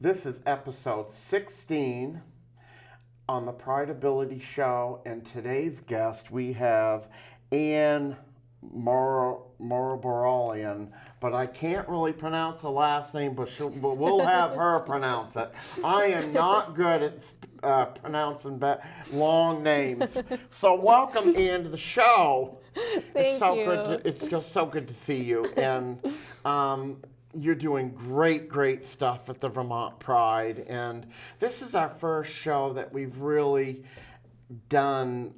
This is episode 16 on the Prideability show, and today's guest we have Anne Moyerbrailean, but I can't really pronounce the last name, but we'll have her pronounce it. I am not good at pronouncing long names. So welcome, Anne, to the show. Thank you. It's just so good to see you, and you're doing great stuff at the Vermont Pride, and this is our first show that we've really done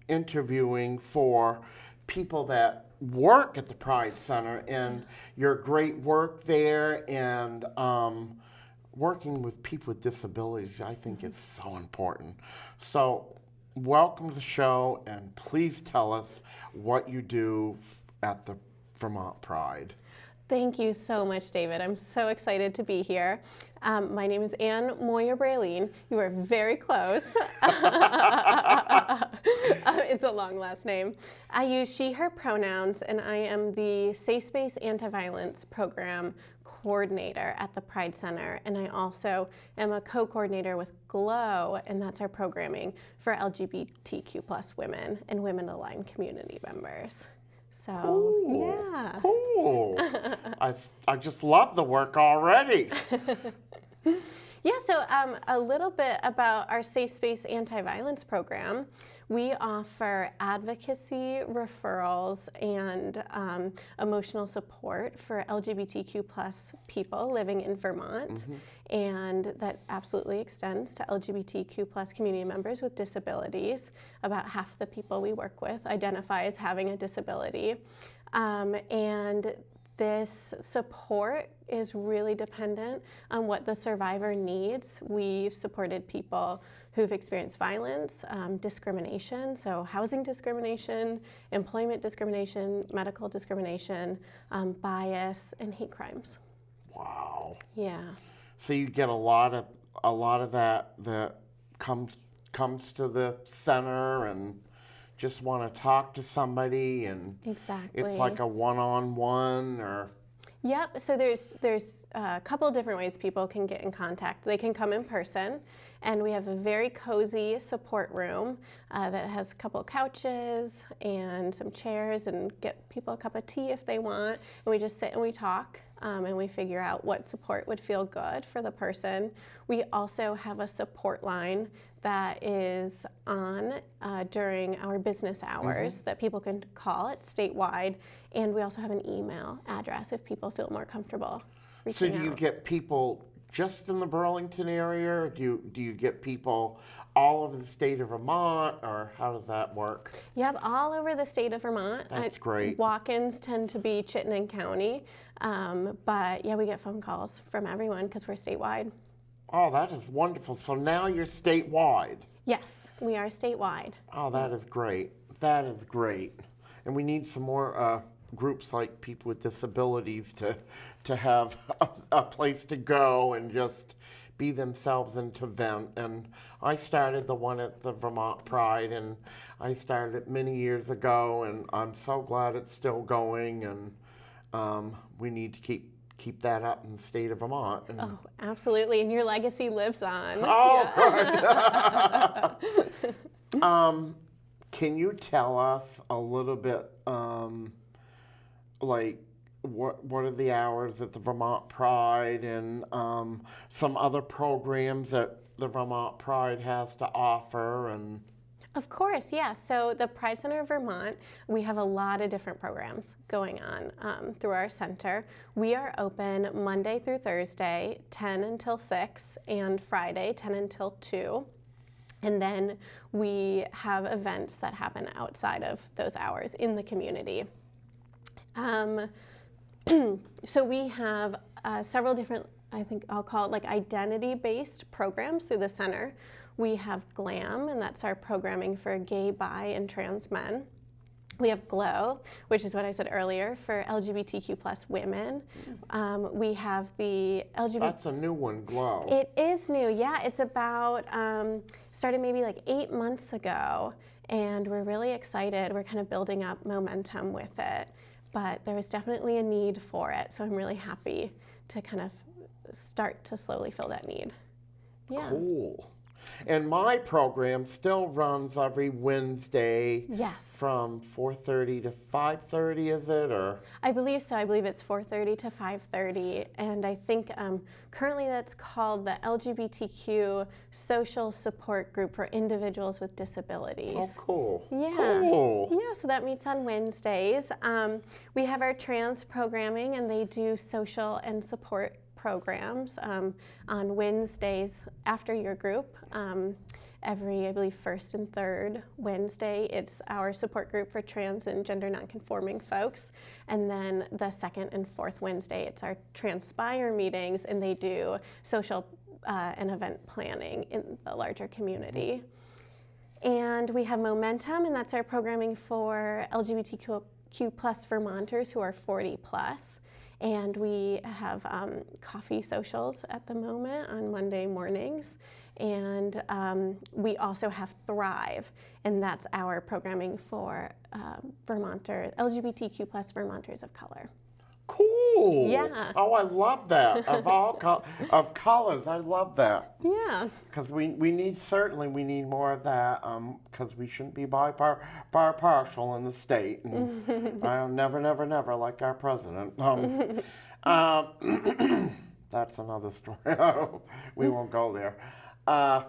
interviewing for people that work at the Pride Center, and your great work there, and working with people with disabilities, I think is so important. So welcome to the show, and please tell us what you do at the Vermont Pride. Thank you so much, David. I'm so excited to be here. My name is Anne Moyerbrailean. You are very close. It's a long last name. I use she, her pronouns, and I am the SafeSpace Anti-Violence Program Coordinator at the Pride Center, and I also am a co-coordinator with GLOW, and that's our programming for LGBTQ+ women and women-aligned community members. So, cool. Yeah. Cool. I just love the work already. Yeah, so a little bit about our SafeSpace Anti-Violence Program. We offer advocacy, referrals, and emotional support for LGBTQ+ people living in Vermont. And that absolutely extends to LGBTQ+ community members with disabilities. About half the people we work with identify as having a disability. And this support is really dependent on what the survivor needs. We've supported people who've experienced violence, discrimination, so housing discrimination, employment discrimination, medical discrimination, bias, and hate crimes. Wow. Yeah. So you get a lot of that comes to the center and just want to talk to somebody, and exactly. It's like a one-on-one, or Yep, so there's a couple different ways people can get in contact. They can come in person, and we have a very cozy support room that has a couple couches and some chairs, and get people a cup of tea if they want, and we just sit and we talk, and we figure out what support would feel good for the person. We also have a support line that is on during our business hours that people can call. It's statewide, and we also have an email address if people feel more comfortable reaching out. So do you get people just in the Burlington area, or do you get people all over the state of Vermont, or how does that work? Yep, all over the state of Vermont. That's great. Walk-ins tend to be Chittenden County, but yeah, we get phone calls from everyone because we're statewide. Oh, that is wonderful. So now you're statewide. Yes, we are statewide. Oh, that is great. That is great. And we need some more groups like people with disabilities to have a place to go and just be themselves and to vent. And I started the one at the Vermont Pride, and I started it many years ago, and I'm so glad it's still going, and we need to keep that up in the state of Vermont. And oh, absolutely, and your legacy lives on. Oh, good. Can you tell us a little bit, like, what are the hours at the Vermont Pride, and some other programs that the Vermont Pride has to offer? And of course, yeah. So the Pride Center of Vermont, we have a lot of different programs going on through our center. We are open Monday through Thursday, 10 until 6, and Friday, 10 until 2. And then we have events that happen outside of those hours in the community. So we have several different, I think I'll call it like identity-based programs through the center. We have GLAM, and that's our programming for gay, bi, and trans men. We have GLOW, which is what I said earlier, for LGBTQ+ women. We have the LGBT... That's a new one, GLOW. It is new, yeah. It's about, started maybe like 8 months ago, and we're really excited. We're kind of building up momentum with it, but there was definitely a need for it, so I'm really happy to kind of start to slowly fill that need. Yeah. Cool. And my program still runs every Wednesday. Yes. From 4:30 to 5:30, is it, or? I believe so. I believe it's 4:30 to 5:30, and I think currently that's called the LGBTQ Social Support Group for Individuals with Disabilities. Oh, cool. Yeah. Cool. Yeah, so that meets on Wednesdays. We have our trans programming, and they do social and support programs on Wednesdays after your group. Every, I believe, first and third Wednesday, it's our support group for trans and gender nonconforming folks. And then the second and fourth Wednesday, it's our Transpire meetings, and they do social and event planning in the larger community. And we have Momentum, and that's our programming for LGBTQ plus Vermonters who are 40 plus. And we have coffee socials at the moment on Monday mornings. And we also have Thrive, and that's our programming for LGBTQ plus Vermonters of color. Cool. Yeah. Oh, I love that. Of all of colors, I love that. Yeah. Because we need more of that. Because we shouldn't be partial in the state. And I'll never like our president. That's another story. We won't go there. I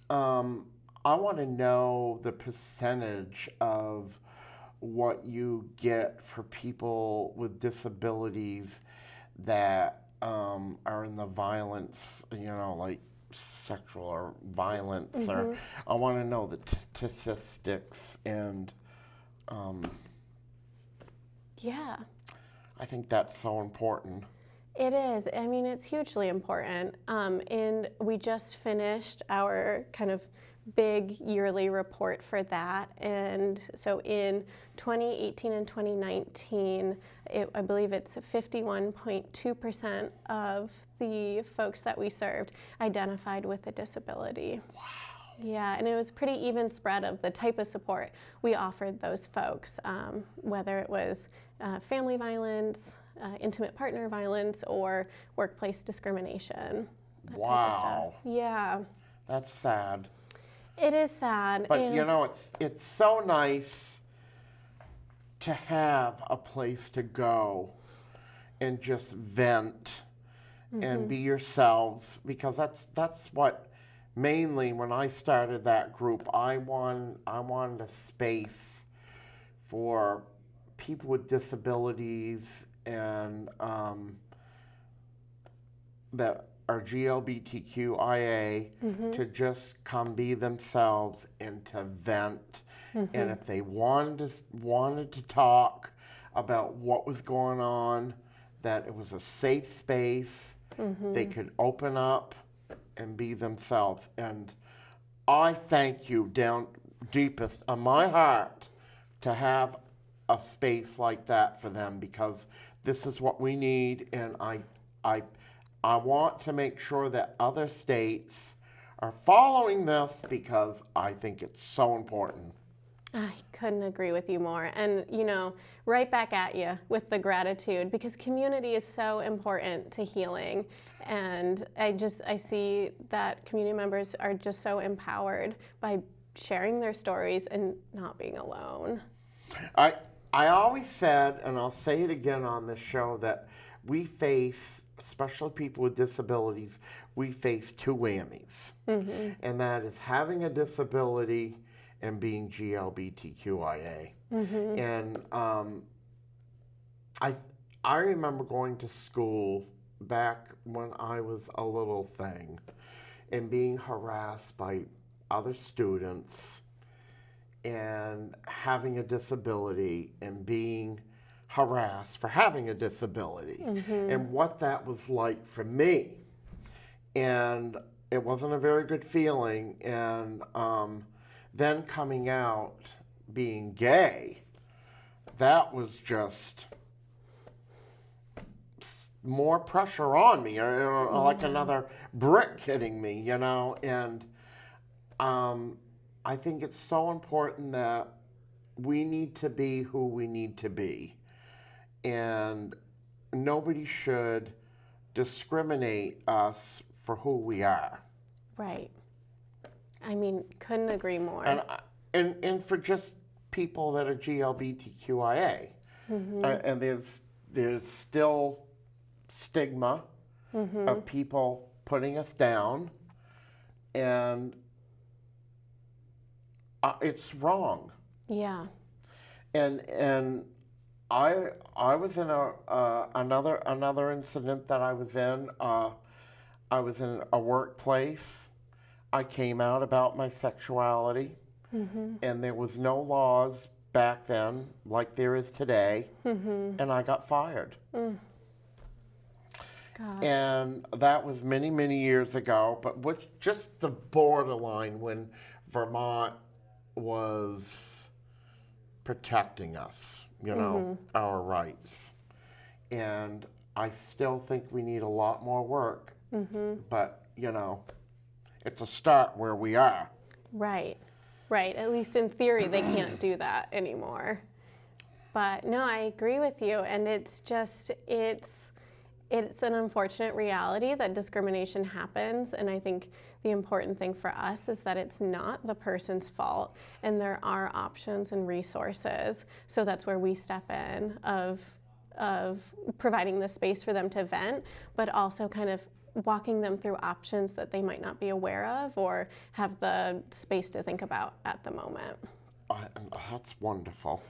want to know the percentage of what you get for people with disabilities that are in the violence, like sexual or violence, or I want to know the statistics, and Yeah. I think that's so important. It is. I mean, it's hugely important. And we just finished our kind of big yearly report for that. And so in 2018 and 2019, I believe it's 51.2% of the folks that we served identified with a disability. Wow. Yeah, and it was pretty even spread of the type of support we offered those folks, whether it was family violence, intimate partner violence, or workplace discrimination. That Wow. type of stuff. Yeah. That's sad. It is sad. But it's so nice to have a place to go and just vent and be yourselves, because that's what mainly when I started that group, I wanted a space for people with disabilities and that are GLBTQIA to just come be themselves and to vent. And if they wanted to talk about what was going on, that it was a safe space, they could open up and be themselves. And I thank you down deepest of my heart to have a space like that for them, because this is what we need, and I want to make sure that other states are following this, because I think it's so important. I couldn't agree with you more. And, right back at you with the gratitude, because community is so important to healing. And I see that community members are just so empowered by sharing their stories and not being alone. I always said, and I'll say it again on this show, that we face, especially people with disabilities, we face two whammies. And that is having a disability and being GLBTQIA. And I remember going to school back when I was a little thing and being harassed by other students and having a disability and being harassed for having a disability and what that was like for me. And it wasn't a very good feeling. And then coming out being gay, that was just more pressure on me, or like another brick hitting me, and I think it's so important that we need to be who we need to be, and nobody should discriminate us for who we are. Right. I mean, couldn't agree more. And for just people that are GLBTQIA. And there's still stigma of people putting us down, and it's wrong. Yeah. And I was in another incident that I was in. I was in a workplace. I came out about my sexuality, and there was no laws back then like there is today, and I got fired. Gosh. And that was many, many years ago, but just the borderline when Vermont was protecting us, our rights. And I still think we need a lot more work, but, it's a start where we are. Right. At least in theory, they can't do that anymore. But no, I agree with you. And it's an unfortunate reality that discrimination happens. And I think the important thing for us is that it's not the person's fault, and there are options and resources. So that's where we step in of providing the space for them to vent, but also kind of walking them through options that they might not be aware of or have the space to think about at the moment. That's wonderful.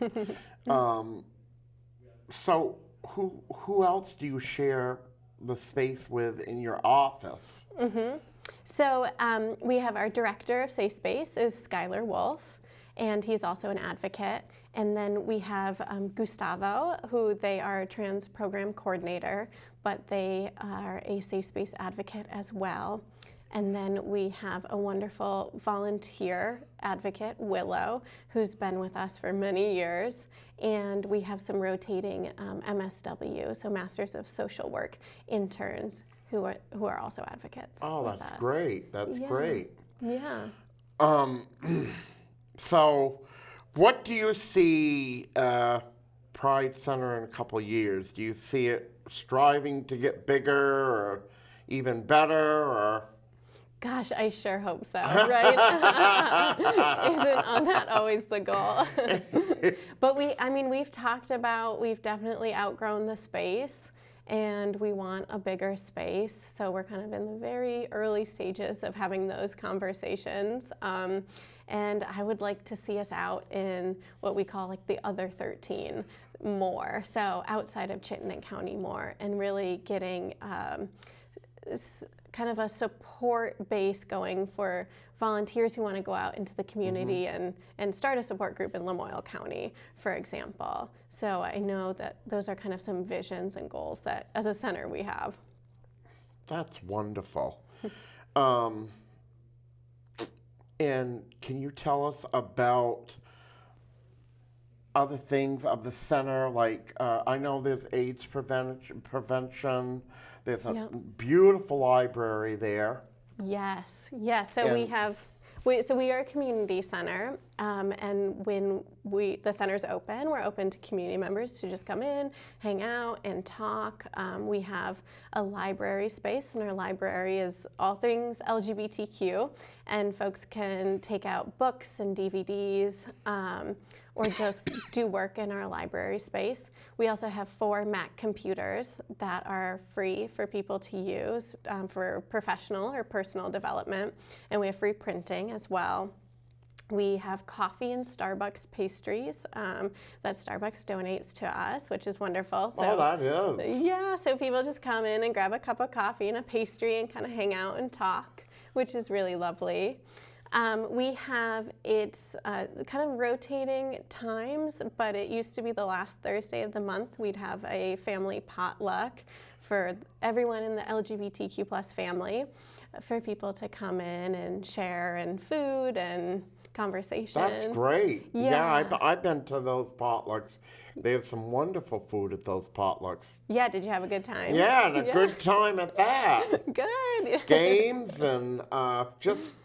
So who else do you share the space with in your office? So we have our director of SafeSpace is Skylar Wolf, and he's also an advocate. And then we have Gustavo, who they are a trans program coordinator, but they are a SafeSpace advocate as well. And then we have a wonderful volunteer advocate, Willow, who's been with us for many years. And we have some rotating MSW, so Masters of Social Work interns, who are also advocates. Oh, that's great. That's great. Yeah. So what do you see Pride Center in a couple of years? Do you see it striving to get bigger or even better, or? Gosh, I sure hope so, right? Isn't that always the goal? But we've talked about, we've definitely outgrown the space, and we want a bigger space. So we're kind of in the very early stages of having those conversations. And I would like to see us out in what we call like the other 13 more. So outside of Chittenden County more, and really getting kind of a support base going for volunteers who want to go out into the community and start a support group in Lamoille County, for example. So I know that those are kind of some visions and goals that as a center we have. That's wonderful. And can you tell us about other things of the center? Like, I know there's AIDS prevention. There's a beautiful library there. Yes. So we are a community center, and when the center's open, we're open to community members to just come in, hang out, and talk. We have a library space, and our library is all things LGBTQ, and folks can take out books and DVDs, or just do work in our library space. We also have 4 Mac computers that are free for people to use for professional or personal development, and we have free printing as well. We have coffee and Starbucks pastries that Starbucks donates to us, which is wonderful. So, that is. Yeah, so people just come in and grab a cup of coffee and a pastry and kind of hang out and talk, which is really lovely. We have, it's kind of rotating times, but it used to be the last Thursday of the month. We'd have a family potluck for everyone in the LGBTQ plus family, for people to come in and share, and food and conversation. That's great. Yeah. I've been to those potlucks. They have some wonderful food at those potlucks. Yeah, did you have a good time? Yeah, and a good time at that. Good. Games and just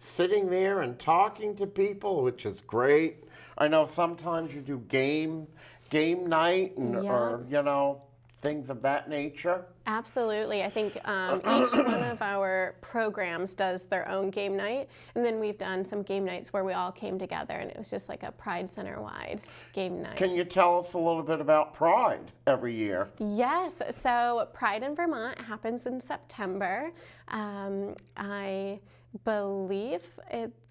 sitting there and talking to people, which is great. I know sometimes you do game night and or things of that nature? Absolutely. I think each one of our programs does their own game night, and then we've done some game nights where we all came together, and it was just like a Pride Center-wide game night. Can you tell us a little bit about Pride every year? Yes. So Pride in Vermont happens in September. I believe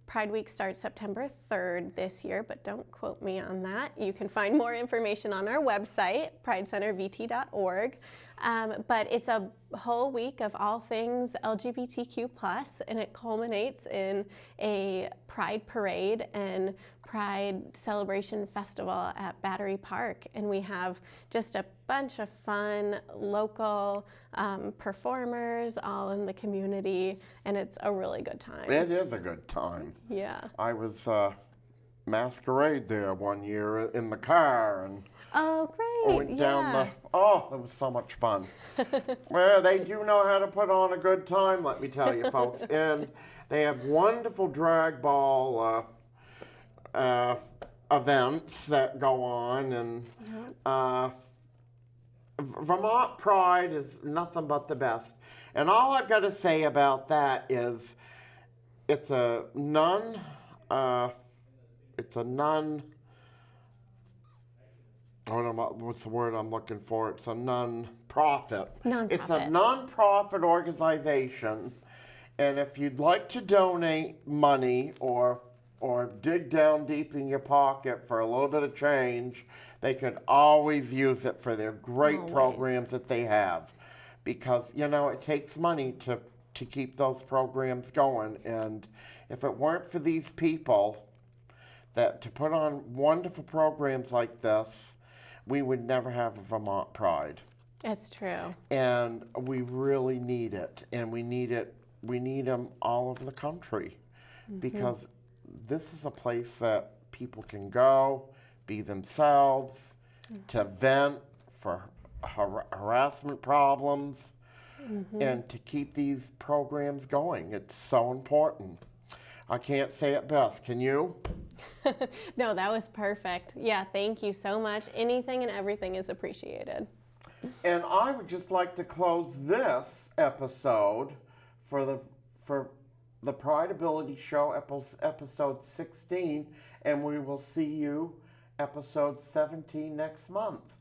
Pride Week starts September 3rd this year, but don't quote me on that. You can find more information on our website, pridecentervt.org. But it's a whole week of all things LGBTQ+, and it culminates in a Pride Parade and Pride Celebration Festival at Battery Park. And we have just a bunch of fun local performers all in the community, and it's a really good time. It is a good time. Yeah. I was masquerade there one year in the car, and Oh, great. went down the, oh, it was so much fun. Well, they do know how to put on a good time, let me tell you, folks. And they have wonderful drag ball events that go on, and Vermont Pride is nothing but the best. And all I've got to say about that is it's a what's the word I'm looking for? It's a non-profit. It's a non-profit organization, and if you'd like to donate money or dig down deep in your pocket for a little bit of change, they could always use it for their great programs that they have, because it takes money to keep those programs going, and if it weren't for these people that to put on wonderful programs like this, we would never have a Vermont Pride. It's true. And we really need it. And we need them all over the country. Because this is a place that people can go, be themselves, to vent for harassment problems, and to keep these programs going. It's so important. I can't say it best. Can you? No, that was perfect. Yeah, thank you so much. Anything and everything is appreciated. And I would just like to close this episode for the Prideability Show, episode 16, and we will see you episode 17 next month.